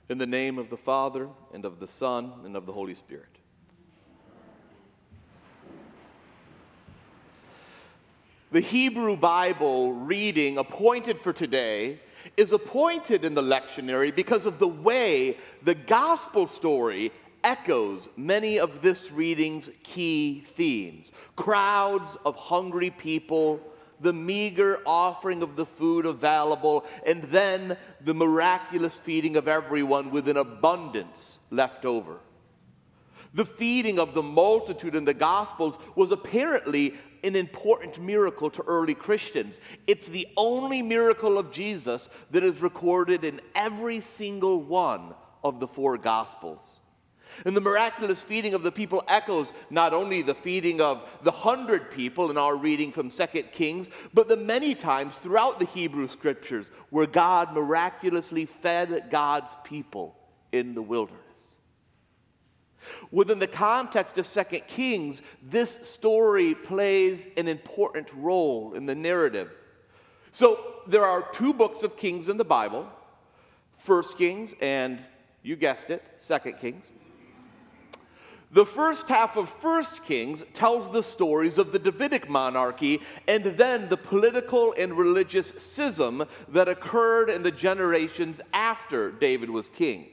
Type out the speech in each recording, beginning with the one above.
In the name of the Father, and of the Son, and of the Holy Spirit. The Hebrew Bible reading appointed for today is appointed in the lectionary because of the way the gospel story echoes many of this reading's key themes. Crowds of hungry people, the meager offering of the food available, and then the miraculous feeding of everyone with an abundance left over. The feeding of the multitude in the Gospels was apparently an important miracle to early Christians. It's the only miracle of Jesus that is recorded in every single one of the four Gospels. And the miraculous feeding of the people echoes not only the feeding of the 100 people in our reading from 2 Kings, but the many times throughout the Hebrew Scriptures where God miraculously fed God's people in the wilderness. Within the context of 2 Kings, this story plays an important role in the narrative. So there are two books of Kings in the Bible, 1 Kings and, you guessed it, 2 Kings. The first half of 1 Kings tells the stories of the Davidic monarchy and then the political and religious schism that occurred in the generations after David was king.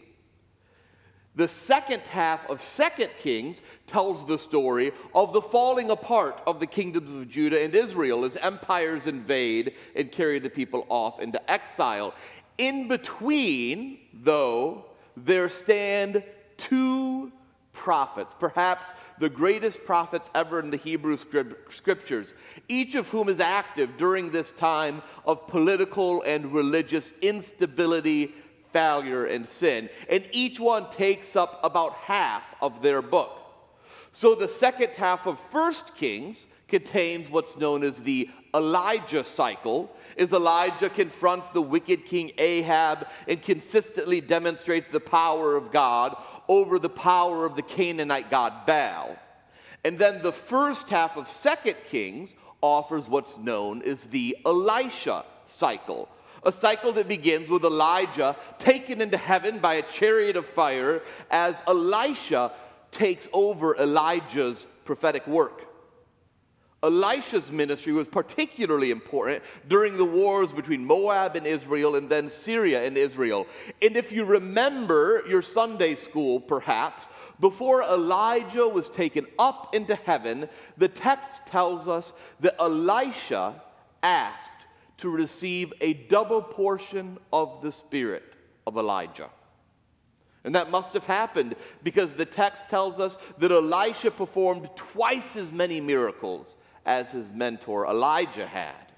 The second half of 2 Kings tells the story of the falling apart of the kingdoms of Judah and Israel as empires invade and carry the people off into exile. In between, though, there stand two prophets, perhaps the greatest prophets ever in the Hebrew Scriptures, each of whom is active during this time of political and religious instability, failure, and sin. And each one takes up about half of their book. So the second half of 1 Kings contains what's known as the Elijah cycle, as Elijah confronts the wicked king Ahab and consistently demonstrates the power of God over the power of the Canaanite god Baal. And then the first half of 2 Kings offers what's known as the Elisha cycle, a cycle that begins with Elijah taken into heaven by a chariot of fire as Elisha takes over Elijah's prophetic work. Elisha's ministry was particularly important during the wars between Moab and Israel and then Syria and Israel. And if you remember your Sunday school, perhaps, before Elijah was taken up into heaven, the text tells us that Elisha asked to receive a double portion of the spirit of Elijah. And that must have happened because the text tells us that Elisha performed twice as many miracles as his mentor Elijah had.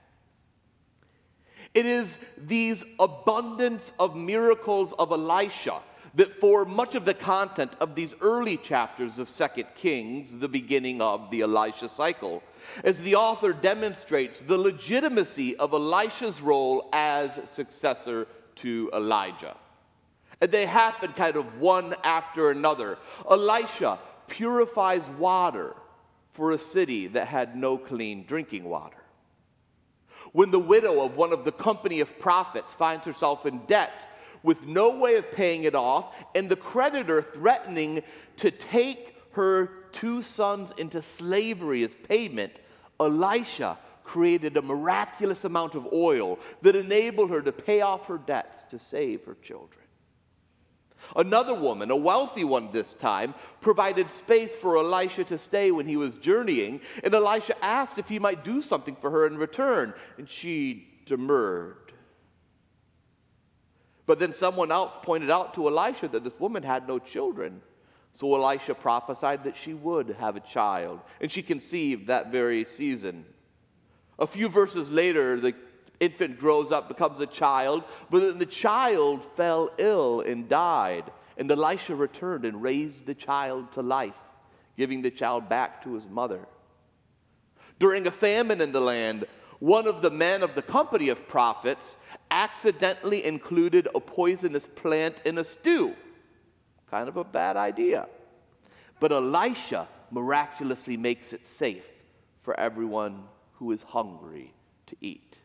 It is these abundance of miracles of Elisha that form much of the content of these early chapters of 2 Kings, the beginning of the Elisha cycle, as the author demonstrates the legitimacy of Elisha's role as successor to Elijah. And they happen kind of one after another. Elisha purifies water for a city that had no clean drinking water. When the widow of one of the company of prophets finds herself in debt with no way of paying it off, and the creditor threatening to take her 2 sons into slavery as payment, Elisha created a miraculous amount of oil that enabled her to pay off her debts to save her children. Another woman, a wealthy one this time, provided space for Elisha to stay when he was journeying, and Elisha asked if he might do something for her in return, and she demurred. But then someone else pointed out to Elisha that this woman had no children, so Elisha prophesied that she would have a child, and she conceived that very season. A few verses later, the infant grows up, becomes a child, but then the child fell ill and died. And Elisha returned and raised the child to life, giving the child back to his mother. During a famine in the land, one of the men of the company of prophets accidentally included a poisonous plant in a stew. Kind of a bad idea. But Elisha miraculously makes it safe for everyone who is hungry to eat.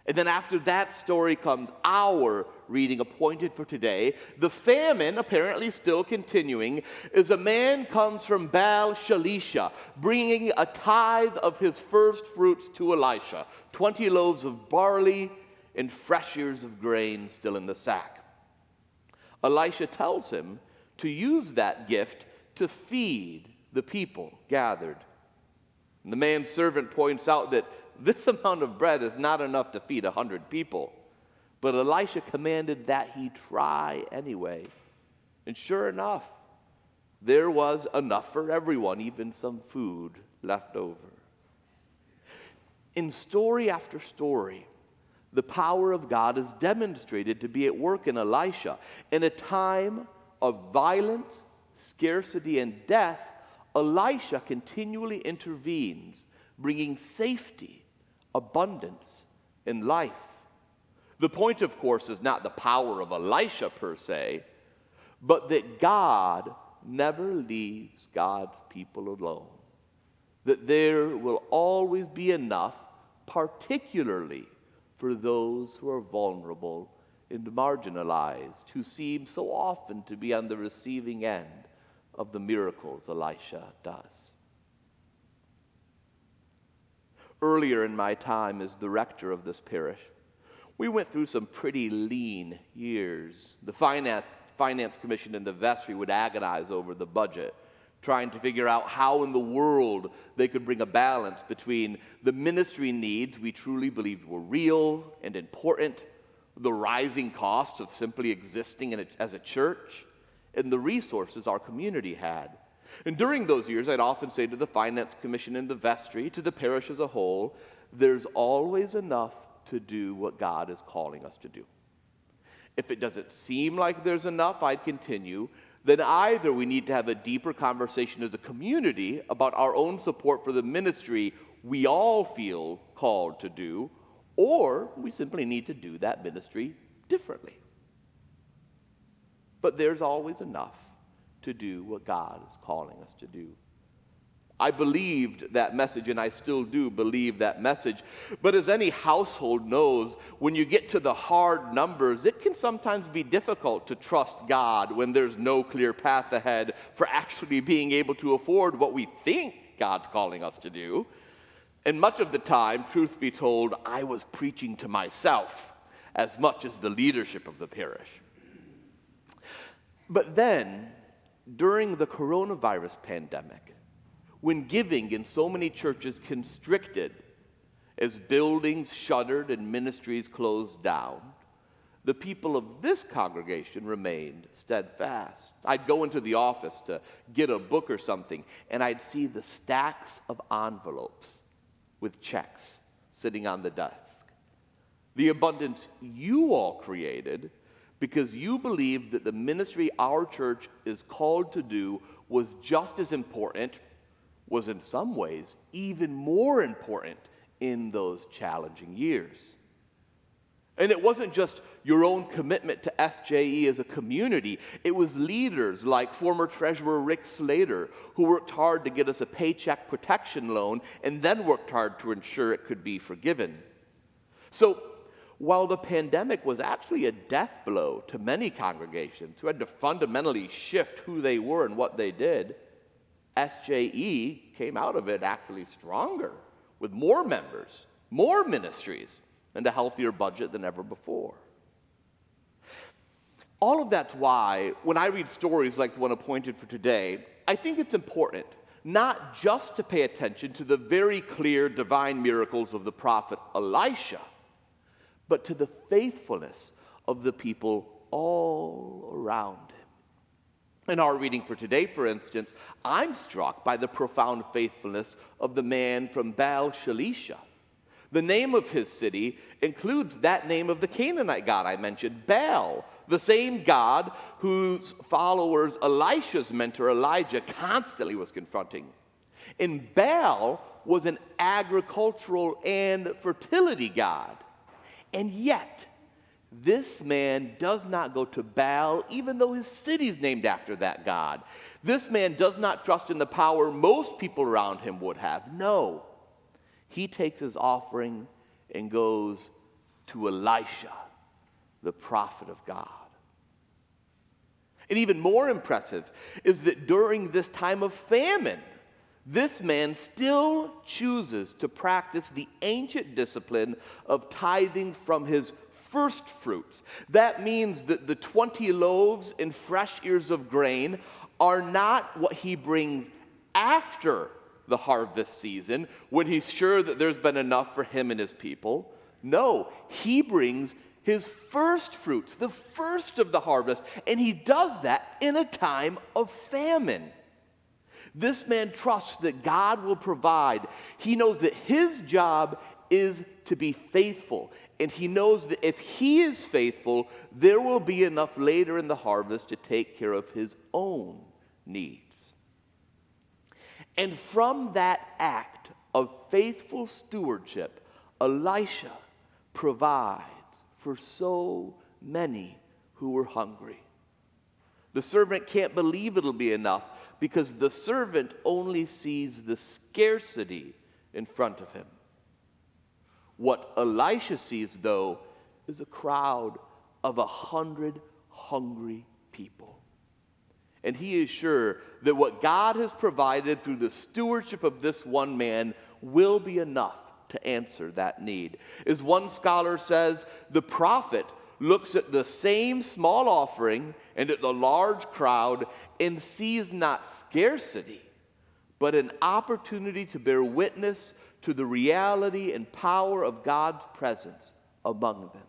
And then after that story comes our reading appointed for today. The famine, apparently still continuing, is a man comes from Baal Shalisha, bringing a tithe of his first fruits to Elisha, 20 loaves of barley and fresh ears of grain still in the sack. Elisha tells him to use that gift to feed the people gathered. And the man's servant points out that this amount of bread is not enough to feed 100 people. But Elisha commanded that he try anyway. And sure enough, there was enough for everyone, even some food left over. In story after story, the power of God is demonstrated to be at work in Elisha. In a time of violence, scarcity, and death, Elisha continually intervenes, bringing safety, abundance, and life. The point, of course, is not the power of Elisha per se, but that God never leaves God's people alone. That there will always be enough, particularly for those who are vulnerable and marginalized, who seem so often to be on the receiving end of the miracles Elisha does. Earlier in my time as the rector of this parish, we went through some pretty lean years. The finance commission and the vestry would agonize over the budget, trying to figure out how in the world they could bring a balance between the ministry needs we truly believed were real and important, the rising costs of simply existing as a church, and the resources our community had. And during those years, I'd often say to the finance commission and the vestry, to the parish as a whole, there's always enough to do what God is calling us to do. If it doesn't seem like there's enough, I'd continue, then either we need to have a deeper conversation as a community about our own support for the ministry we all feel called to do, or we simply need to do that ministry differently. But there's always enough to do what God is calling us to do. I believed that message, and I still do believe that message. But as any household knows, when you get to the hard numbers, it can sometimes be difficult to trust God when there's no clear path ahead for actually being able to afford what we think God's calling us to do. And much of the time, truth be told, I was preaching to myself as much as the leadership of the parish. But then, during the coronavirus pandemic, when giving in so many churches constricted as buildings shuttered and ministries closed down, the people of this congregation remained steadfast. I'd go into the office to get a book or something, and I'd see the stacks of envelopes with checks sitting on the desk. The abundance you all created because you believed that the ministry our church is called to do was just as important, was in some ways even more important in those challenging years. And it wasn't just your own commitment to SJE as a community. It was leaders like former Treasurer Rick Slater, who worked hard to get us a paycheck protection loan and then worked hard to ensure it could be forgiven. So, while the pandemic was actually a death blow to many congregations who had to fundamentally shift who they were and what they did, SJE came out of it actually stronger, with more members, more ministries, and a healthier budget than ever before. All of that's why, when I read stories like the one appointed for today, I think it's important not just to pay attention to the very clear divine miracles of the prophet Elisha, but to the faithfulness of the people all around him. In our reading for today, for instance, I'm struck by the profound faithfulness of the man from Baal Shalisha. The name of his city includes that name of the Canaanite god I mentioned, Baal, the same god whose followers Elisha's mentor Elijah constantly was confronting. And Baal was an agricultural and fertility god. And yet, this man does not go to Baal, even though his city is named after that god. This man does not trust in the power most people around him would have. No. He takes his offering and goes to Elisha, the prophet of God. And even more impressive is that during this time of famine, this man still chooses to practice the ancient discipline of tithing from his first fruits. That means that the 20 loaves and fresh ears of grain are not what he brings after the harvest season, when he's sure that there's been enough for him and his people. No, he brings his first fruits, the first of the harvest, and he does that in a time of famine. This man trusts that God will provide. He knows that his job is to be faithful, and he knows that if he is faithful, there will be enough later in the harvest to take care of his own needs. And from that act of faithful stewardship, Elisha provides for so many who were hungry. The servant can't believe it'll be enough because the servant only sees the scarcity in front of him. What Elisha sees, though, is a crowd of 100 hungry people. And he is sure that what God has provided through the stewardship of this one man will be enough to answer that need. As one scholar says, the prophet looks at the same small offering and at the large crowd and sees not scarcity, but an opportunity to bear witness to the reality and power of God's presence among them.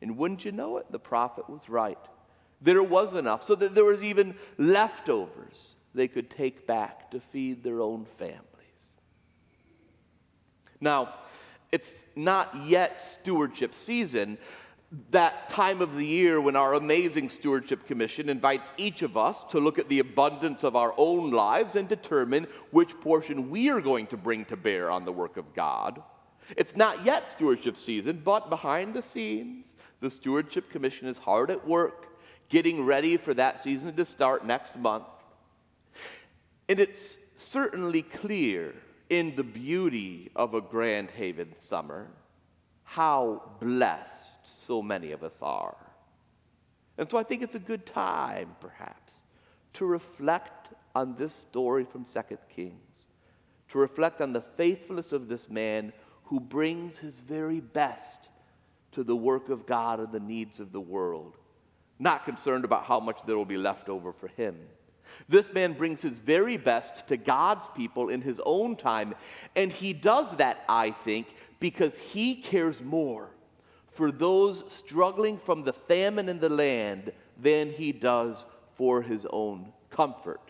And wouldn't you know it, the prophet was right. There was enough, so that there was even leftovers they could take back to feed their own families. Now, it's not yet stewardship season, that time of the year when our amazing stewardship commission invites each of us to look at the abundance of our own lives and determine which portion we are going to bring to bear on the work of God. It's not yet stewardship season, but behind the scenes, the stewardship commission is hard at work, getting ready for that season to start next month. And it's certainly clear in the beauty of a Grand Haven summer how blessed so many of us are. And so I think it's a good time, perhaps, to reflect on this story from 2 Kings, to reflect on the faithfulness of this man who brings his very best to the work of God and the needs of the world, not concerned about how much there will be left over for him. This man brings his very best to God's people in his own time, and he does that, I think, because he cares more for those struggling from the famine in the land than he does for his own comfort.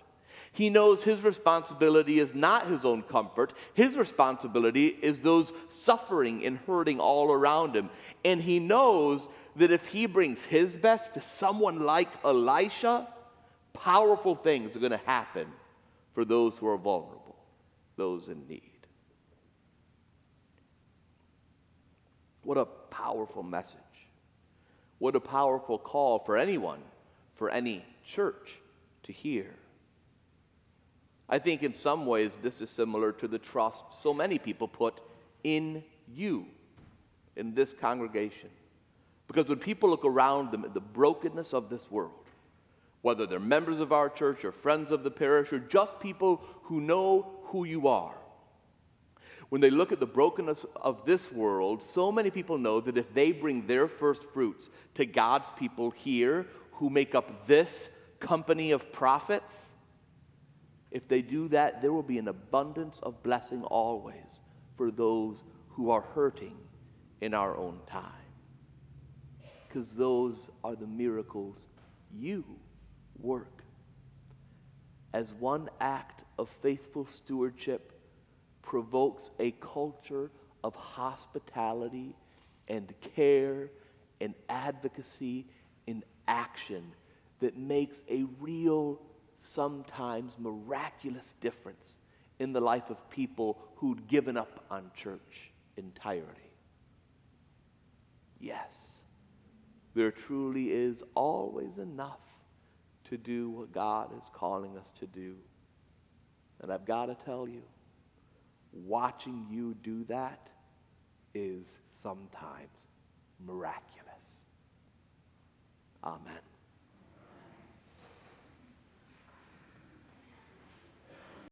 He knows his responsibility is not his own comfort. His responsibility is those suffering and hurting all around him. And he knows that if he brings his best to someone like Elisha, powerful things are going to happen for those who are vulnerable, those in need. What a powerful message. What a powerful call for anyone, for any church to hear. I think in some ways this is similar to the trust so many people put in you, in this congregation. Because when people look around them at the brokenness of this world, whether they're members of our church or friends of the parish or just people who know who you are, when they look at the brokenness of this world, so many people know that if they bring their first fruits to God's people here who make up this company of prophets, if they do that, there will be an abundance of blessing always for those who are hurting in our own time. Because those are the miracles you work. As one act of faithful stewardship provokes a culture of hospitality and care and advocacy in action that makes a real, sometimes miraculous difference in the life of people who'd given up on church entirely. Yes, there truly is always enough to do what God is calling us to do. And I've got to tell you, watching you do that is sometimes miraculous. Amen.